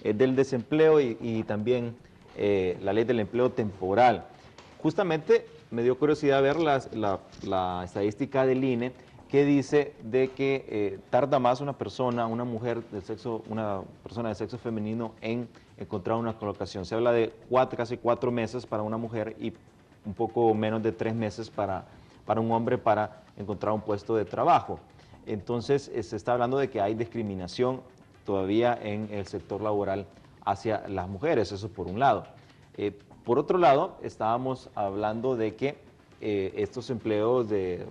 del desempleo y también la ley del empleo temporal. Justamente me dio curiosidad ver la estadística del INE que dice de que tarda más una persona, una mujer del sexo, una persona de sexo femenino en encontrar una colocación. Se habla de casi 4 meses para una mujer y un poco menos de 3 meses para un hombre para encontrar un puesto de trabajo. Entonces se está hablando de que hay discriminación todavía en el sector laboral hacia las mujeres, eso por un lado. Por otro lado, estábamos hablando de que estos empleos de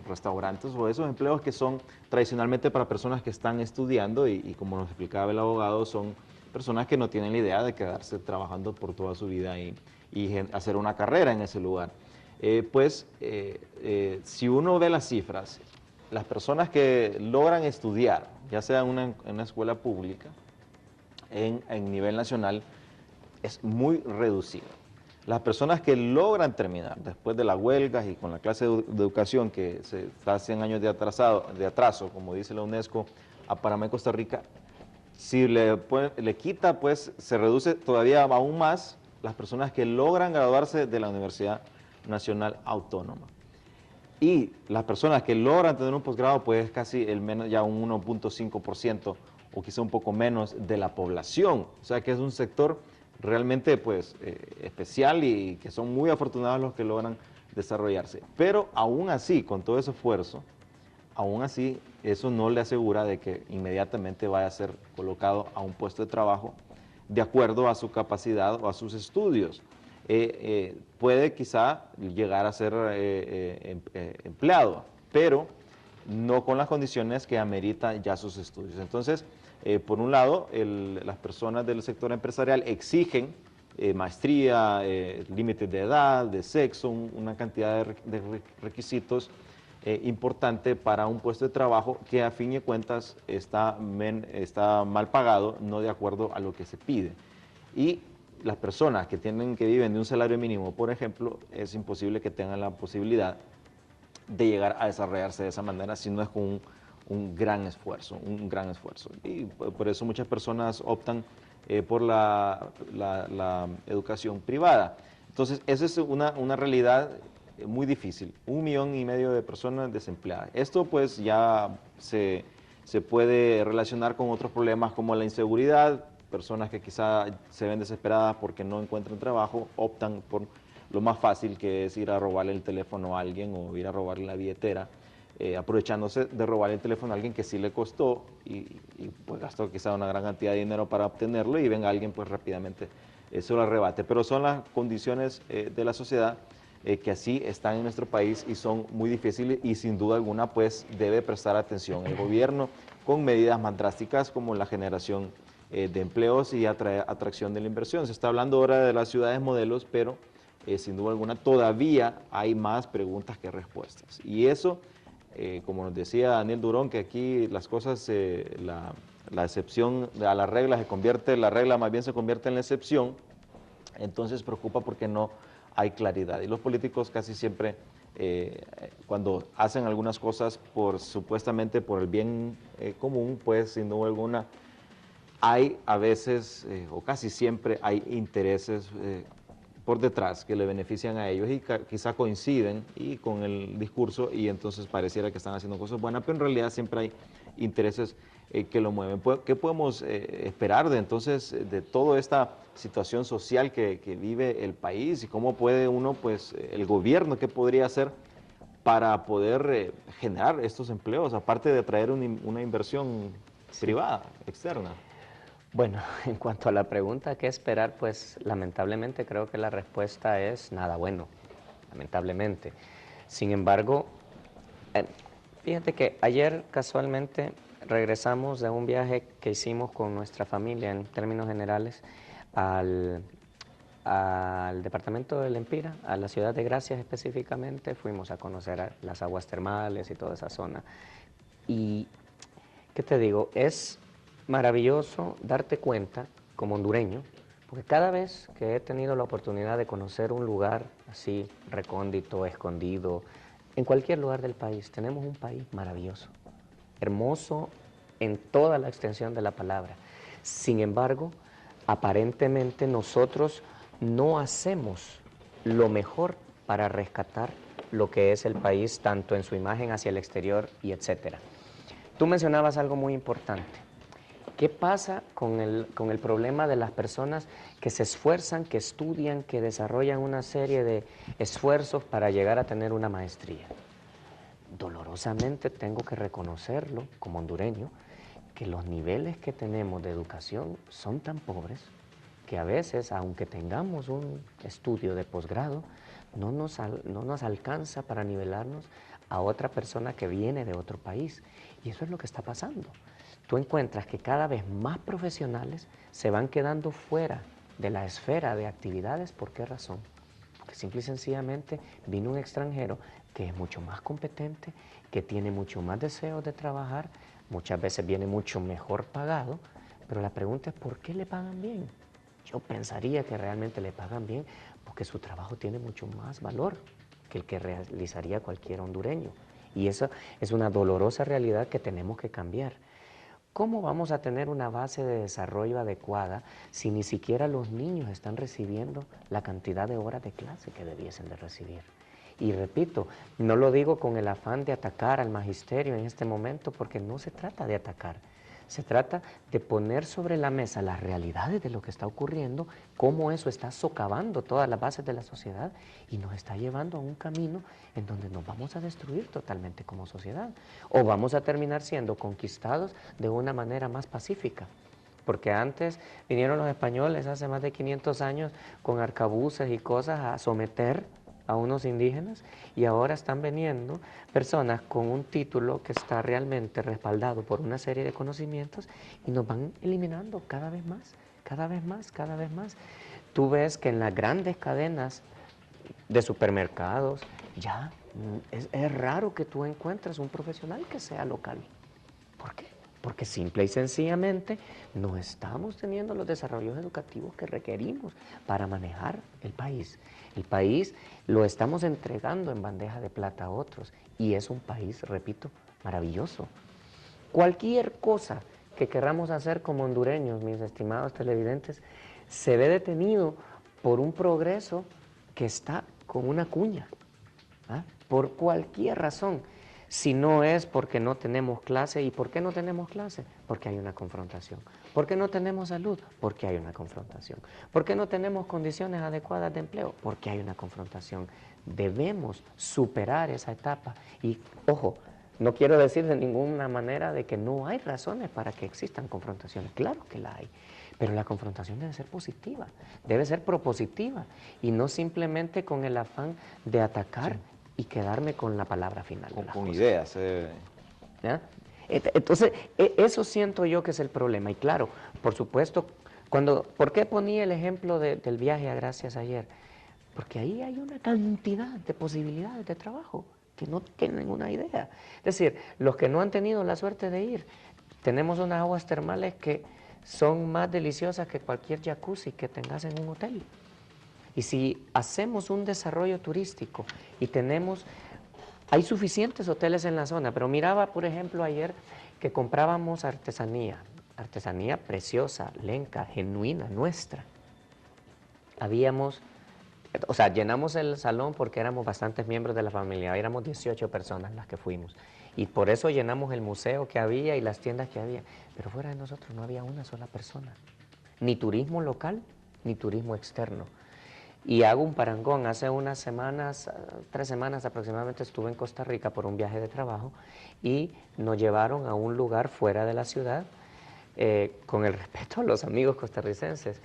restaurantes o esos empleos que son tradicionalmente para personas que están estudiando y como nos explicaba el abogado, son personas que no tienen la idea de quedarse trabajando por toda su vida y hacer una carrera en ese lugar. Si uno ve las cifras, las personas que logran estudiar, ya sea en una escuela pública, en nivel nacional, es muy reducido. Las personas que logran terminar después de las huelgas y con la clase de educación que se está 100 años de atraso, como dice la UNESCO, a Panamá y Costa Rica, si le quita, pues se reduce todavía aún más las personas que logran graduarse de la Universidad Nacional Autónoma. Y las personas que logran tener un posgrado, pues es casi ya un 1.5% o quizá un poco menos de la población. O sea que es un sector realmente pues especial y que son muy afortunados los que logran desarrollarse. Pero aún así, con todo ese esfuerzo, aún así eso no le asegura de que inmediatamente vaya a ser colocado a un puesto de trabajo de acuerdo a su capacidad o a sus estudios. Puede quizá llegar a ser empleado, pero no con las condiciones que amerita ya sus estudios. Entonces, por un lado, las personas del sector empresarial exigen maestría, límites de edad, de sexo, una cantidad de requisitos importante para un puesto de trabajo que a fin de cuentas está mal pagado, no de acuerdo a lo que se pide. Y las personas que viven de un salario mínimo, por ejemplo, es imposible que tengan la posibilidad de llegar a desarrollarse de esa manera si no es con un gran esfuerzo, Y por eso muchas personas optan por la educación privada. Entonces, esa es una realidad muy difícil, 1,5 millones de personas desempleadas. Esto pues ya se puede relacionar con otros problemas como la inseguridad, personas que quizá se ven desesperadas porque no encuentran trabajo, optan por lo más fácil que es ir a robarle el teléfono a alguien o ir a robarle la billetera, aprovechándose de robarle el teléfono a alguien que sí le costó y pues gastó quizá una gran cantidad de dinero para obtenerlo y venga alguien pues rápidamente se lo arrebate. Pero son las condiciones de la sociedad que así están en nuestro país y son muy difíciles y sin duda alguna pues debe prestar atención el gobierno con medidas más drásticas como la generación de empleos y atracción de la inversión. Se está hablando ahora de las ciudades modelos, pero sin duda alguna todavía hay más preguntas que respuestas. Y eso, como nos decía Daniel Durón, que aquí las cosas, la excepción a la regla la regla más bien se convierte en la excepción, entonces preocupa porque no hay claridad. Y los políticos casi siempre, cuando hacen algunas cosas supuestamente por el bien común, pues sin duda alguna hay a veces, o casi siempre, hay intereses por detrás que le benefician a ellos y quizá coinciden con el discurso y entonces pareciera que están haciendo cosas buenas, pero en realidad siempre hay intereses que lo mueven. ¿Qué podemos esperar entonces de toda esta situación social que vive el país y cómo puede uno, pues el gobierno, qué podría hacer para poder generar estos empleos, aparte de atraer una inversión Sí. privada, externa? Bueno, en cuanto a la pregunta, ¿qué esperar? Pues lamentablemente creo que la respuesta es nada bueno, lamentablemente. Sin embargo, eh, fíjate que ayer casualmente regresamos de un viaje que hicimos con nuestra familia en términos generales al, al departamento del Empira, a la ciudad de Gracias específicamente. Fuimos a conocer las aguas termales y toda esa zona. Y ¿qué te digo? Es maravilloso darte cuenta, como hondureño, porque cada vez que he tenido la oportunidad de conocer un lugar así, recóndito, escondido, en cualquier lugar del país, tenemos un país maravilloso, hermoso en toda la extensión de la palabra. Sin embargo, aparentemente nosotros no hacemos lo mejor para rescatar lo que es el país, tanto en su imagen hacia el exterior y etcétera. Tú mencionabas algo muy importante. ¿Qué pasa con el problema de las personas que se esfuerzan, que estudian, que desarrollan una serie de esfuerzos para llegar a tener una maestría? Dolorosamente tengo que reconocerlo como hondureño, que los niveles que tenemos de educación son tan pobres que a veces, aunque tengamos un estudio de posgrado, no nos alcanza para nivelarnos a otra persona que viene de otro país. Y eso es lo que está pasando. Tú encuentras que cada vez más profesionales se van quedando fuera de la esfera de actividades. ¿Por qué razón? Porque simple y sencillamente vino un extranjero que es mucho más competente, que tiene mucho más deseo de trabajar, muchas veces viene mucho mejor pagado, pero la pregunta es ¿por qué le pagan bien? Yo pensaría que realmente le pagan bien porque su trabajo tiene mucho más valor que el que realizaría cualquier hondureño. Y eso es una dolorosa realidad que tenemos que cambiar. ¿Cómo vamos a tener una base de desarrollo adecuada si ni siquiera los niños están recibiendo la cantidad de horas de clase que debiesen de recibir? Y repito, no lo digo con el afán de atacar al magisterio en este momento, porque no se trata de atacar. Se trata de poner sobre la mesa las realidades de lo que está ocurriendo, cómo eso está socavando todas las bases de la sociedad y nos está llevando a un camino en donde nos vamos a destruir totalmente como sociedad. O vamos a terminar siendo conquistados de una manera más pacífica. Porque antes vinieron los españoles hace más de 500 años con arcabuces y cosas a someter a unos indígenas y ahora están viniendo personas con un título que está realmente respaldado por una serie de conocimientos y nos van eliminando cada vez más, cada vez más, cada vez más. Tú ves que en las grandes cadenas de supermercados ya es raro que tú encuentres un profesional que sea local. ¿Por qué? Porque simple y sencillamente no estamos teniendo los desarrollos educativos que requerimos para manejar el país. El país lo estamos entregando en bandeja de plata a otros y es un país, repito, maravilloso. Cualquier cosa que queramos hacer como hondureños, mis estimados televidentes, se ve detenido por un progreso que está con una cuña, ¿ah? Por cualquier razón. Si no es porque no tenemos clase. ¿Y por qué no tenemos clase? Porque hay una confrontación. ¿Por qué no tenemos salud? Porque hay una confrontación. ¿Por qué no tenemos condiciones adecuadas de empleo? Porque hay una confrontación. Debemos superar esa etapa. Y, ojo, no quiero decir de ninguna manera de que no hay razones para que existan confrontaciones. Claro que la hay. Pero la confrontación debe ser positiva, debe ser propositiva y no simplemente con el afán de atacar. Sí. Y quedarme con la palabra final. Con ideas. ¿Ya? Entonces, eso siento yo que es el problema. Y claro, por supuesto, ¿por qué ponía el ejemplo del viaje a Gracias ayer? Porque ahí hay una cantidad de posibilidades de trabajo que no tienen una idea. Es decir, los que no han tenido la suerte de ir, tenemos unas aguas termales que son más deliciosas que cualquier jacuzzi que tengas en un hotel. Y si hacemos un desarrollo turístico y hay suficientes hoteles en la zona, pero miraba, por ejemplo, ayer que comprábamos artesanía preciosa, lenca, genuina, nuestra. Llenamos el salón porque éramos bastantes miembros de la familia, éramos 18 personas las que fuimos. Y por eso llenamos el museo que había y las tiendas que había. Pero fuera de nosotros no había una sola persona. Ni turismo local, ni turismo externo. Y hago un parangón, hace unas semanas, 3 semanas aproximadamente, estuve en Costa Rica por un viaje de trabajo y nos llevaron a un lugar fuera de la ciudad, con el respeto a los amigos costarricenses.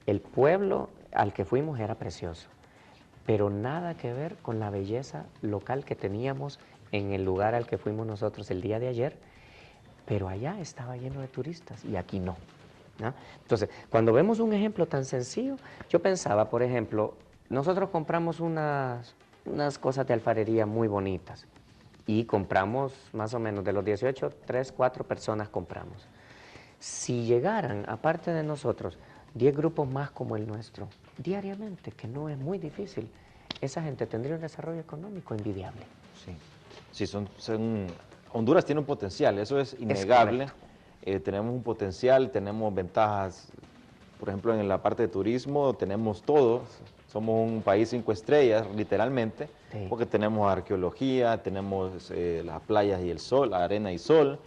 El pueblo al que fuimos era precioso, pero nada que ver con la belleza local que teníamos en el lugar al que fuimos nosotros el día de ayer, pero allá estaba lleno de turistas y aquí no. ¿No? Entonces, cuando vemos un ejemplo tan sencillo, yo pensaba, por ejemplo, nosotros compramos unas cosas de alfarería muy bonitas y compramos más o menos de los 18, 3, 4 personas compramos. Si llegaran, aparte de nosotros, 10 grupos más como el nuestro, diariamente, que no es muy difícil, esa gente tendría un desarrollo económico envidiable. Sí, Honduras tiene un potencial, eso es innegable. tenemos un potencial, tenemos ventajas, por ejemplo, en la parte de turismo tenemos todo, somos un país 5 estrellas, literalmente, Sí. porque tenemos arqueología, tenemos las playas y el sol, la arena y sol,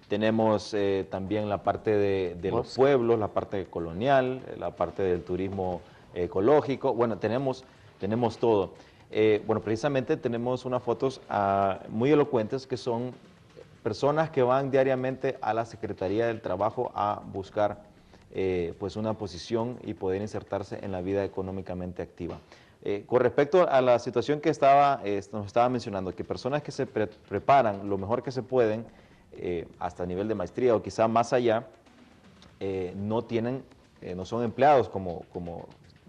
tenemos también la parte de los Bosque. pueblos, la parte colonial, la parte del turismo ecológico, bueno, tenemos todo. Bueno, precisamente tenemos unas fotos muy elocuentes que son personas que van diariamente a la Secretaría del Trabajo a buscar pues una posición y poder insertarse en la vida económicamente activa. Con respecto a la situación que nos estaba mencionando, que personas que se preparan lo mejor que se pueden, hasta nivel de maestría o quizá más allá, no son empleados como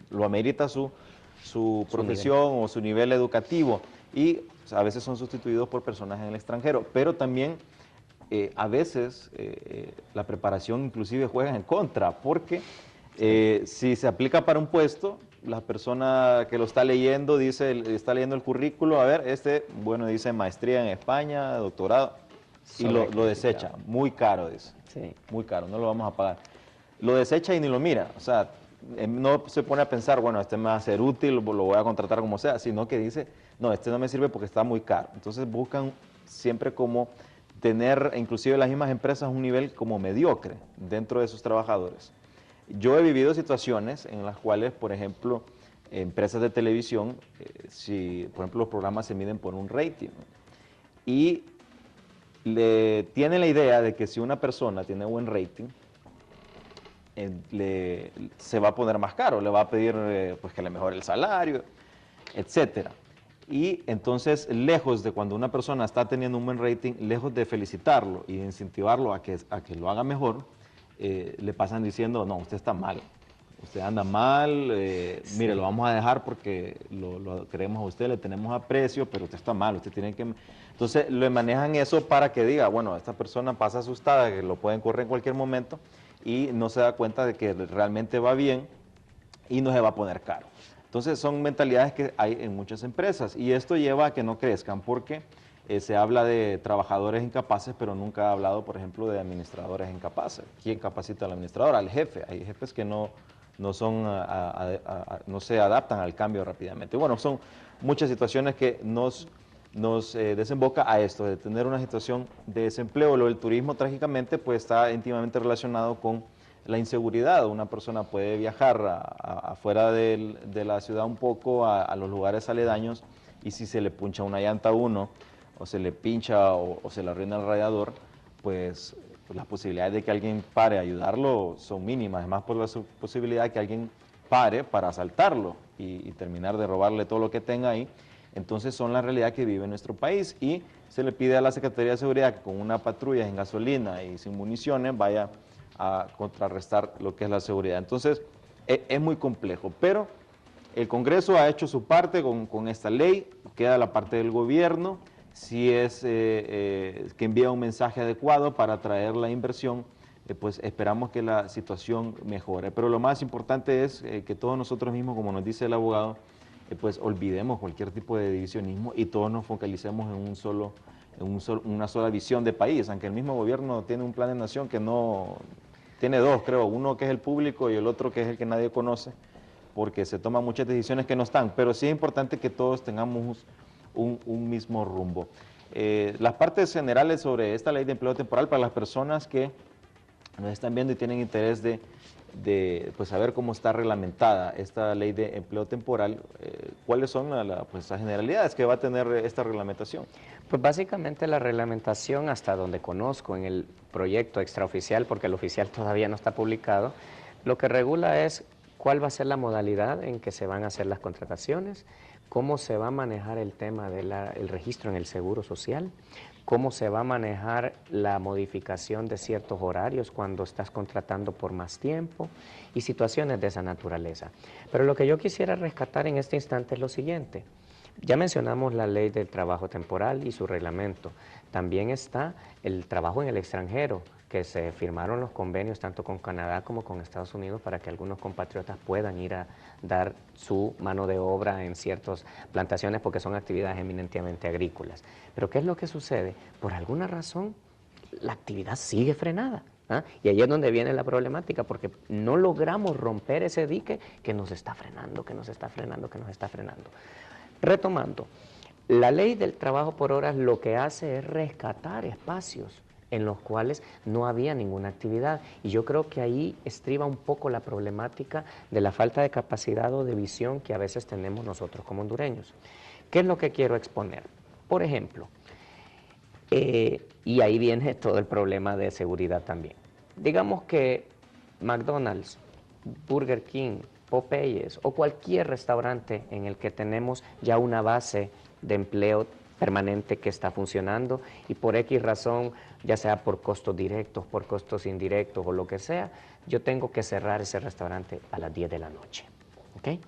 lo amerita su profesión o su nivel educativo, y a veces son sustituidos por personas en el extranjero, pero también a veces la preparación inclusive juega en contra, porque si se aplica para un puesto, la persona que lo está leyendo está leyendo el currículo, a ver, bueno, dice maestría en España, doctorado, y lo desecha, Sobrecalificado. muy caro dice, Sí. muy caro, no lo vamos a pagar. Lo desecha y ni lo mira, o sea, no se pone a pensar, bueno, este me va a ser útil, lo voy a contratar como sea, sino que dice, no, este no me sirve porque está muy caro. Entonces buscan siempre como tener, inclusive las mismas empresas, un nivel como mediocre dentro de sus trabajadores. Yo he vivido situaciones en las cuales, por ejemplo, empresas de televisión, si por ejemplo los programas se miden por un rating, y tienen la idea de que si una persona tiene buen rating, se va a poner más caro, le va a pedir pues que le mejore el salario, etcétera. Y entonces, lejos de cuando una persona está teniendo un buen rating, lejos de felicitarlo y de incentivarlo a que lo haga mejor, le pasan diciendo, no, usted está mal, usted anda mal, mire, lo Sí. vamos a dejar porque lo queremos a usted, le tenemos aprecio, pero usted está mal, usted tiene que... Entonces, le manejan eso para que diga, bueno, esta persona pasa asustada, que lo pueden correr en cualquier momento, y no se da cuenta de que realmente va bien y no se va a poner caro. Entonces son mentalidades que hay en muchas empresas, y esto lleva a que no crezcan porque se habla de trabajadores incapaces, pero nunca ha hablado, por ejemplo, de administradores incapaces. ¿Quién capacita al administrador? Al jefe. Hay jefes que no se adaptan al cambio rápidamente. Bueno, son muchas situaciones que nos desemboca a esto, de tener una situación de desempleo. Lo del turismo, trágicamente, pues está íntimamente relacionado con la inseguridad. Una persona puede viajar afuera de la ciudad un poco, a los lugares aledaños, y si se le puncha una llanta a uno, o se le pincha o se le arruina el radiador, pues las posibilidades de que alguien pare a ayudarlo son mínimas. Además, por la posibilidad de que alguien pare para asaltarlo y terminar de robarle todo lo que tenga ahí. Entonces son la realidad que vive nuestro país, y se le pide a la Secretaría de Seguridad que con una patrulla sin gasolina y sin municiones vaya a contrarrestar lo que es la seguridad. Entonces es muy complejo, pero el Congreso ha hecho su parte con esta ley, queda la parte del gobierno, si es que envía un mensaje adecuado para atraer la inversión, pues esperamos que la situación mejore. Pero lo más importante es que todos nosotros mismos, como nos dice el abogado, pues olvidemos cualquier tipo de divisionismo y todos nos focalicemos una sola visión de país, aunque el mismo gobierno tiene un plan de nación que no, tiene dos, creo, uno que es el público y el otro que es el que nadie conoce, porque se toman muchas decisiones que no están, pero sí es importante que todos tengamos un mismo rumbo. Las partes generales sobre esta ley de empleo temporal para las personas que nos están viendo y tienen interés de pues, saber cómo está reglamentada esta ley de empleo temporal, ¿cuáles son pues, las generalidades que va a tener esta reglamentación? Pues básicamente la reglamentación, hasta donde conozco en el proyecto extraoficial, porque el oficial todavía no está publicado, lo que regula es cuál va a ser la modalidad en que se van a hacer las contrataciones, cómo se va a manejar el tema del registro en el Seguro Social, cómo se va a manejar la modificación de ciertos horarios cuando estás contratando por más tiempo y situaciones de esa naturaleza. Pero lo que yo quisiera rescatar en este instante es lo siguiente. Ya mencionamos la ley del trabajo temporal y su reglamento. También está el trabajo en el extranjero, que se firmaron los convenios tanto con Canadá como con Estados Unidos para que algunos compatriotas puedan ir a dar su mano de obra en ciertas plantaciones porque son actividades eminentemente agrícolas. Pero ¿qué es lo que sucede? Por alguna razón, la actividad sigue frenada. ¿ah? Y ahí es donde viene la problemática, porque no logramos romper ese dique que nos está frenando, que nos está frenando, que nos está frenando. Retomando, la ley del trabajo por horas lo que hace es rescatar espacios en los cuales no había ninguna actividad. Y yo creo que ahí estriba un poco la problemática de la falta de capacidad o de visión que a veces tenemos nosotros como hondureños. ¿Qué es lo que quiero exponer? Por ejemplo, y ahí viene todo el problema de seguridad también. Digamos que McDonald's, Burger King, Popeyes o cualquier restaurante en el que tenemos ya una base de empleo permanente que está funcionando y por X razón, ya sea por costos directos, por costos indirectos o lo que sea, yo tengo que cerrar ese restaurante a las 10 de la noche. ¿Ok?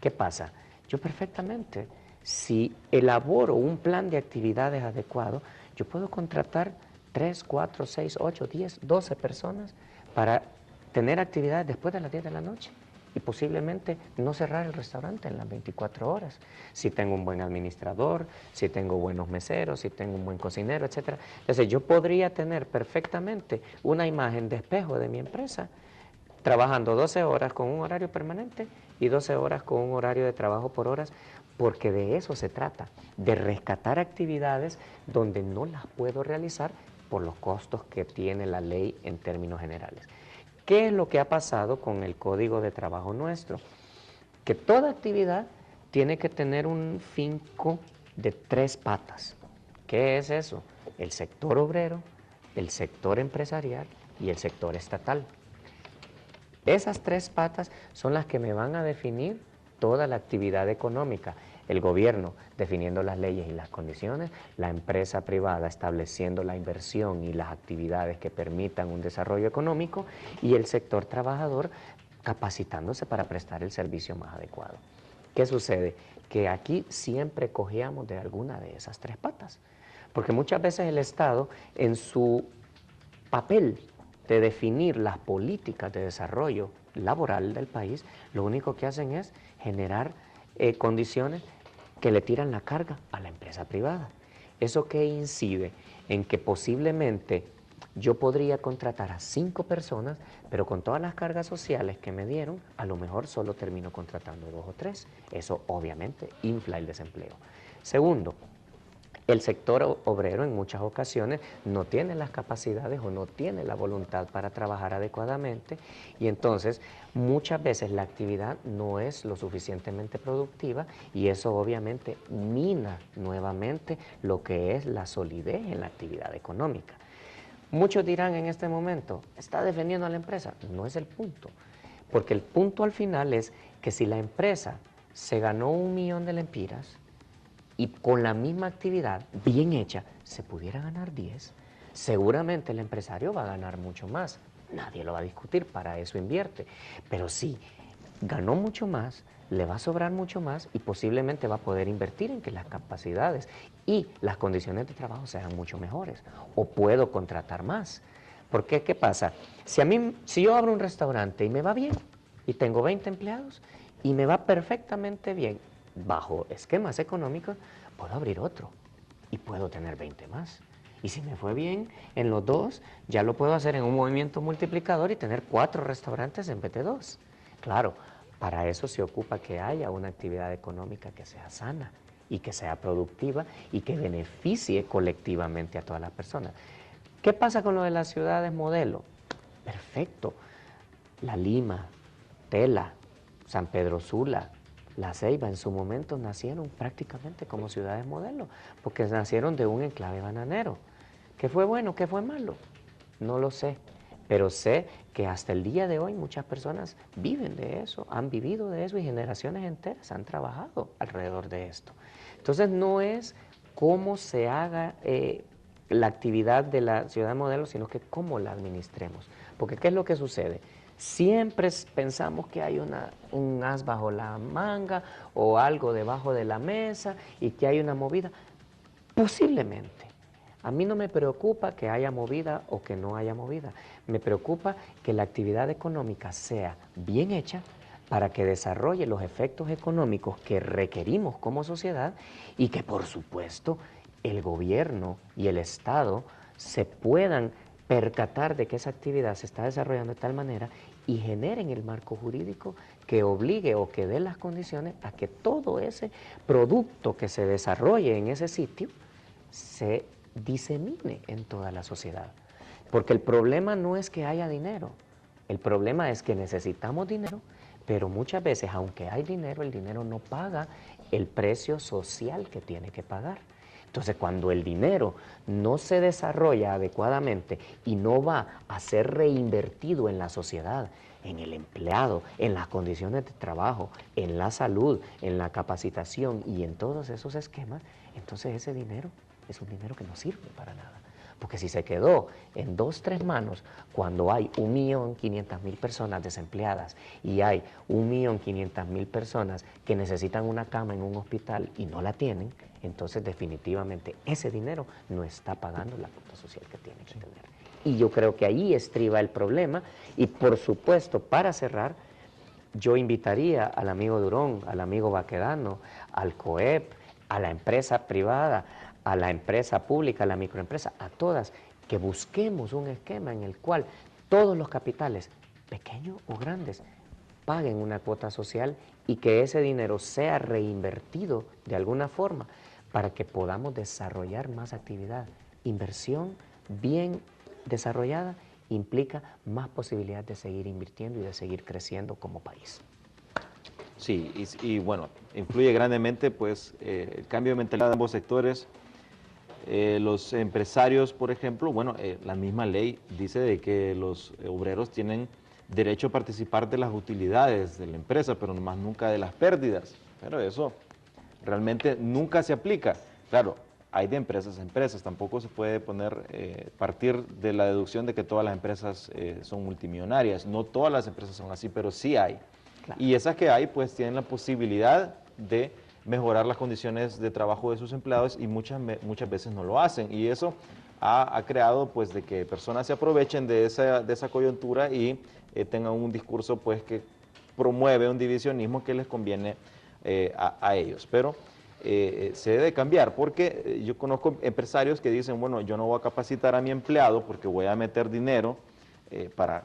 ¿Qué pasa? Yo perfectamente, si elaboro un plan de actividades adecuado, yo puedo contratar 3, 4, 6, 8, 10, 12 personas para tener actividades después de las 10 de la noche y posiblemente no cerrar el restaurante en las 24 horas. Si tengo un buen administrador, si tengo buenos meseros, si tengo un buen cocinero, etc. Entonces yo podría tener perfectamente una imagen de espejo de mi empresa trabajando 12 horas con un horario permanente y 12 horas con un horario de trabajo por horas, porque de eso se trata, de rescatar actividades donde no las puedo realizar por los costos que tiene la ley en términos generales. ¿Qué es lo que ha pasado con el Código de Trabajo nuestro? Que toda actividad tiene que tener un finco de 3 patas. ¿Qué es eso? El sector obrero, el sector empresarial y el sector estatal. Esas 3 patas son las que me van a definir toda la actividad económica. El gobierno definiendo las leyes y las condiciones, la empresa privada estableciendo la inversión y las actividades que permitan un desarrollo económico y el sector trabajador capacitándose para prestar el servicio más adecuado. ¿Qué sucede? Que aquí siempre cojeamos de alguna de esas 3 patas, porque muchas veces el Estado en su papel de definir las políticas de desarrollo laboral del país, lo único que hacen es generar condiciones que le tiran la carga a la empresa privada. ¿Eso qué incide? En que posiblemente yo podría contratar a 5 personas, pero con todas las cargas sociales que me dieron, a lo mejor solo termino contratando 2 o 3. Eso obviamente infla el desempleo. Segundo, el sector obrero en muchas ocasiones no tiene las capacidades o no tiene la voluntad para trabajar adecuadamente y entonces muchas veces la actividad no es lo suficientemente productiva y eso obviamente mina nuevamente lo que es la solidez en la actividad económica. Muchos dirán en este momento, ¿está defendiendo a la empresa? No es el punto, porque el punto al final es que si la empresa se ganó 1.000.000 de lempiras, y con la misma actividad bien hecha se pudiera ganar 10, seguramente el empresario va a ganar mucho más. Nadie lo va a discutir, para eso invierte. Pero si ganó mucho más, le va a sobrar mucho más y posiblemente va a poder invertir en que las capacidades y las condiciones de trabajo sean mucho mejores. O puedo contratar más. Porque, ¿qué pasa? Si yo abro un restaurante y me va bien, y tengo 20 empleados, y me va perfectamente bien, bajo esquemas económicos, puedo abrir otro y puedo tener 20 más. Y si me fue bien en los 2, ya lo puedo hacer en un movimiento multiplicador y tener 4 restaurantes en vez de 2. Claro, para eso se ocupa que haya una actividad económica que sea sana y que sea productiva y que beneficie colectivamente a todas las personas. ¿Qué pasa con lo de las ciudades modelo? Perfecto. La Lima, Tela, San Pedro Sula, La Ceiba en su momento nacieron prácticamente como ciudades modelo, porque nacieron de un enclave bananero. ¿Qué fue bueno, qué fue malo? No lo sé, pero sé que hasta el día de hoy muchas personas viven de eso, han vivido de eso y generaciones enteras han trabajado alrededor de esto. Entonces no es cómo se haga la actividad de la ciudad modelo, sino que cómo la administremos. Porque ¿qué es lo que sucede? Siempre pensamos que hay un as bajo la manga o algo debajo de la mesa y que hay una movida. Posiblemente. A mí no me preocupa que haya movida o que no haya movida. Me preocupa que la actividad económica sea bien hecha para que desarrolle los efectos económicos que requerimos como sociedad y que, por supuesto, el gobierno y el Estado se puedan percatar de que esa actividad se está desarrollando de tal manera y generen el marco jurídico que obligue o que dé las condiciones a que todo ese producto que se desarrolle en ese sitio se disemine en toda la sociedad. Porque el problema no es que haya dinero, el problema es que necesitamos dinero, pero muchas veces, aunque hay dinero, el dinero no paga el precio social que tiene que pagar. Entonces, cuando el dinero no se desarrolla adecuadamente y no va a ser reinvertido en la sociedad, en el empleado, en las condiciones de trabajo, en la salud, en la capacitación y en todos esos esquemas, entonces ese dinero es un dinero que no sirve para nada. Porque si se quedó en 2, 3 manos, cuando hay 1.500.000 personas desempleadas y hay 1.500.000 personas que necesitan una cama en un hospital y no la tienen, entonces definitivamente ese dinero no está pagando la cuota social que tiene que tener. Y yo creo que ahí estriba el problema y por supuesto, para cerrar, yo invitaría al amigo Durón, al amigo Baquedano, al COEP, a la empresa privada, a la empresa pública, a la microempresa, a todas, que busquemos un esquema en el cual todos los capitales, pequeños o grandes, paguen una cuota social y que ese dinero sea reinvertido de alguna forma para que podamos desarrollar más actividad. Inversión bien desarrollada implica más posibilidades de seguir invirtiendo y de seguir creciendo como país. Sí, bueno, influye grandemente pues el cambio de mentalidad de ambos sectores. Los empresarios, por ejemplo, bueno, la misma ley dice de que los obreros tienen derecho a participar de las utilidades de la empresa, pero más nunca de las pérdidas. Pero eso realmente nunca se aplica. Claro, hay de empresas a empresas, tampoco se puede partir de la deducción de que todas las empresas son multimillonarias. No todas las empresas son así, pero sí hay. Claro. Y esas que hay, pues tienen la posibilidad de mejorar las condiciones de trabajo de sus empleados y muchas veces no lo hacen. Y eso ha creado pues de que personas se aprovechen de esa coyuntura y tengan un discurso pues que promueve un divisionismo que les conviene a ellos. Pero se debe cambiar porque yo conozco empresarios que dicen, bueno, yo no voy a capacitar a mi empleado porque voy a meter dinero para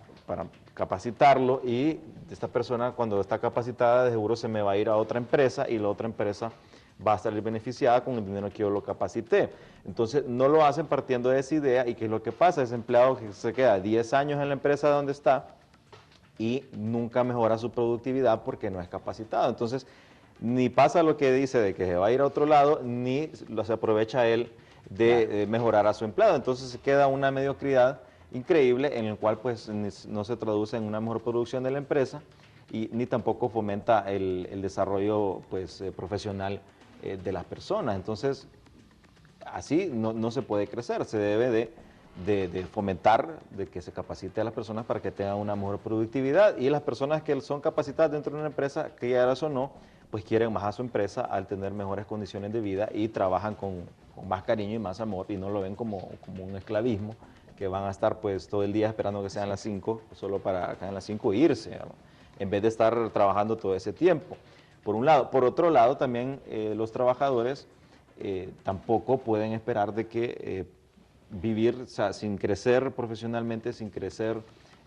capacitarlo y esta persona cuando está capacitada de seguro se me va a ir a otra empresa y la otra empresa va a salir beneficiada con el dinero que yo lo capacité. Entonces no lo hacen partiendo de esa idea y ¿qué es lo que pasa? Ese empleado que se queda 10 años en la empresa donde está y nunca mejora su productividad porque no es capacitado. Entonces ni pasa lo que dice de que se va a ir a otro lado, ni se aprovecha él de mejorar a su empleado. Entonces se queda una mediocridad increíble en el cual pues no se traduce en una mejor producción de la empresa y ni tampoco fomenta el desarrollo pues profesional de las personas. Entonces así no se puede crecer, se debe de fomentar, de que se capacite a las personas para que tengan una mejor productividad y las personas que son capacitadas dentro de una empresa, que ya o no, pues quieren más a su empresa al tener mejores condiciones de vida y trabajan con más cariño y más amor y no lo ven como un esclavismo, que van a estar pues todo el día esperando que sean las 5, solo para que sean las 5 e irse, ¿no? En vez de estar trabajando todo ese tiempo, por un lado. Por otro lado, también los trabajadores tampoco pueden esperar de que vivir, o sea, sin crecer profesionalmente, sin crecer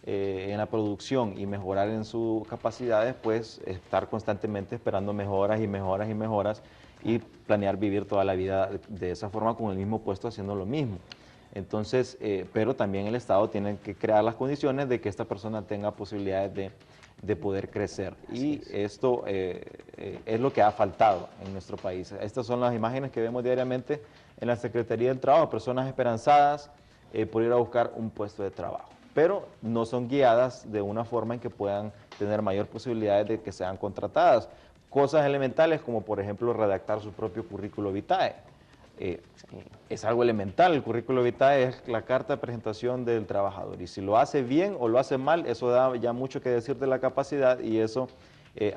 en la producción y mejorar en sus capacidades, pues estar constantemente esperando mejoras y mejoras y mejoras y planear vivir toda la vida de esa forma con el mismo puesto haciendo lo mismo. Entonces, pero también el Estado tiene que crear las condiciones de que esta persona tenga posibilidades de poder crecer. Y esto es lo que ha faltado en nuestro país. Estas son las imágenes que vemos diariamente en la Secretaría del Trabajo, personas esperanzadas por ir a buscar un puesto de trabajo, pero no son guiadas de una forma en que puedan tener mayor posibilidades de que sean contratadas. Cosas elementales como por ejemplo redactar su propio currículo vitae. Es algo elemental, el currículo vitae es la carta de presentación del trabajador y si lo hace bien o lo hace mal, eso da ya mucho que decir de la capacidad y eso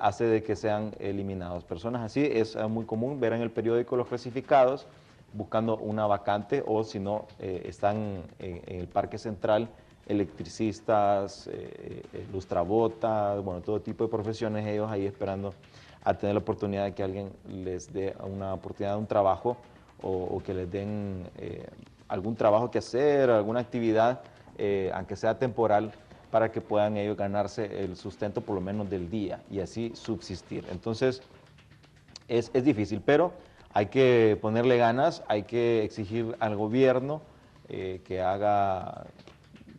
hace de que sean eliminados. Personas así es muy común ver en el periódico los clasificados buscando una vacante o si no están en el Parque Central electricistas, lustrabotas, bueno, todo tipo de profesiones ellos ahí esperando a tener la oportunidad de que alguien les dé una oportunidad de un trabajo o que les den algún trabajo que hacer, alguna actividad aunque sea temporal, para que puedan ellos ganarse el sustento por lo menos del día y así subsistir. Entonces, es difícil, pero hay que ponerle ganas, hay que exigir al gobierno que haga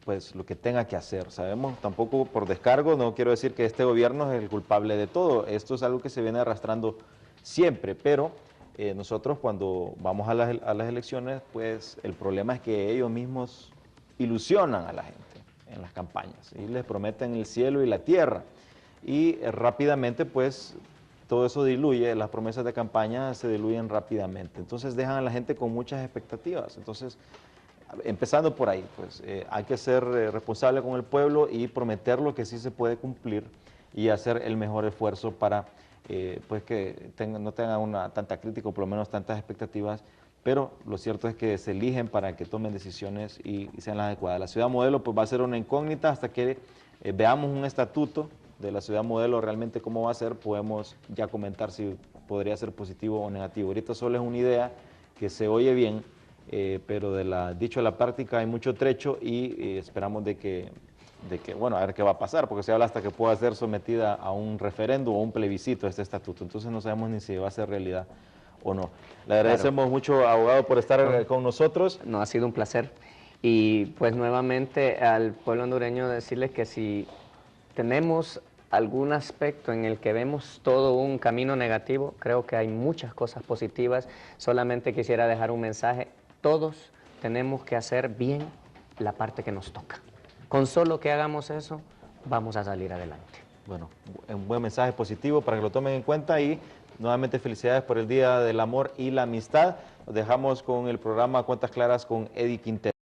pues lo que tenga que hacer. Sabemos, tampoco por descargo, no quiero decir que este gobierno es el culpable de todo, esto es algo que se viene arrastrando siempre, pero nosotros cuando vamos a las elecciones, pues el problema es que ellos mismos ilusionan a la gente en las campañas y les prometen el cielo y la tierra y rápidamente pues todo eso diluye, las promesas de campaña se diluyen rápidamente, entonces dejan a la gente con muchas expectativas. Entonces, empezando por ahí, pues hay que ser responsable con el pueblo y prometer lo que sí se puede cumplir y hacer el mejor esfuerzo para pues que no tengan tanta crítica o por lo menos tantas expectativas, pero lo cierto es que se eligen para que tomen decisiones y sean las adecuadas. La ciudad modelo pues va a ser una incógnita hasta que veamos un estatuto de la ciudad modelo realmente cómo va a ser, podemos ya comentar si podría ser positivo o negativo. Ahorita solo es una idea que se oye bien, pero dicho a la práctica hay mucho trecho y esperamos de que, bueno, a ver qué va a pasar, porque se habla hasta que pueda ser sometida a un referéndum o un plebiscito este estatuto, entonces no sabemos ni si va a ser realidad o no. Le agradecemos mucho, abogado, por estar con nosotros. No, ha sido un placer. Y pues nuevamente al pueblo hondureño decirles que si tenemos algún aspecto en el que vemos todo un camino negativo, creo que hay muchas cosas positivas. Solamente quisiera dejar un mensaje. Todos tenemos que hacer bien la parte que nos toca. Con solo que hagamos eso, vamos a salir adelante. Bueno, un buen mensaje positivo para que lo tomen en cuenta y nuevamente felicidades por el Día del Amor y la Amistad. Nos dejamos con el programa Cuentas Claras con Eddie Quintero.